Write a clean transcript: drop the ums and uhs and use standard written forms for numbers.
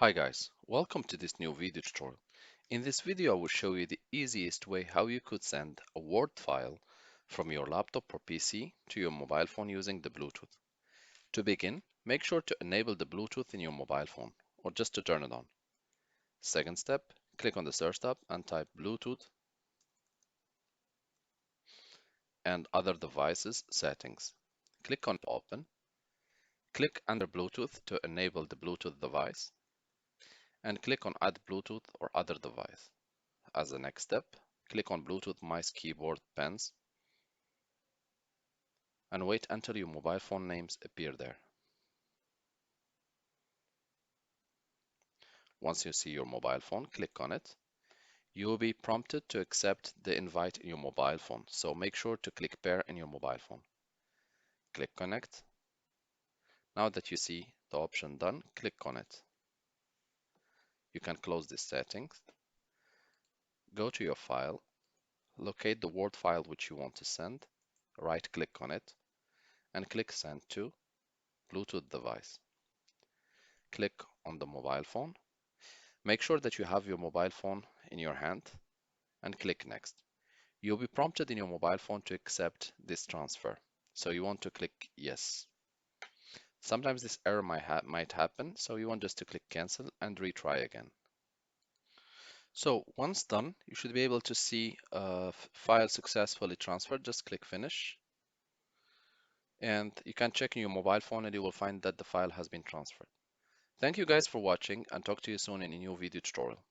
Hi guys, welcome to this new video tutorial. In this video I will show you the easiest way how you could send a Word file from your laptop or PC to your mobile phone using the Bluetooth. To begin, make sure to enable the Bluetooth in your mobile phone or just to turn it on. Second step, click on the search tab and type Bluetooth and other devices settings. Click on open. Click under Bluetooth to enable the Bluetooth device and click on add Bluetooth or other device. As the next step, click on Bluetooth mice keyboard pens and wait until your mobile phone names appear there. Once you see your mobile phone, click on it. You will be prompted to accept the invite in your mobile phone, so make sure to click pair in your mobile phone. Click connect. Now that you see the option done, click on it. You can close this settings. Go to your file, locate the Word file which you want to send, right click on it, and click send to Bluetooth device. Click on the mobile phone. Make sure that you have your mobile phone in your hand and click next. You'll be prompted in your mobile phone to accept this transfer. So you want to click yes. Sometimes this error might happen, so you want just to click cancel and retry again. So once done, you should be able to see a file successfully transferred. Just click finish. And you can check in your mobile phone and you will find that the file has been transferred. Thank you guys for watching and talk to you soon in a new video tutorial.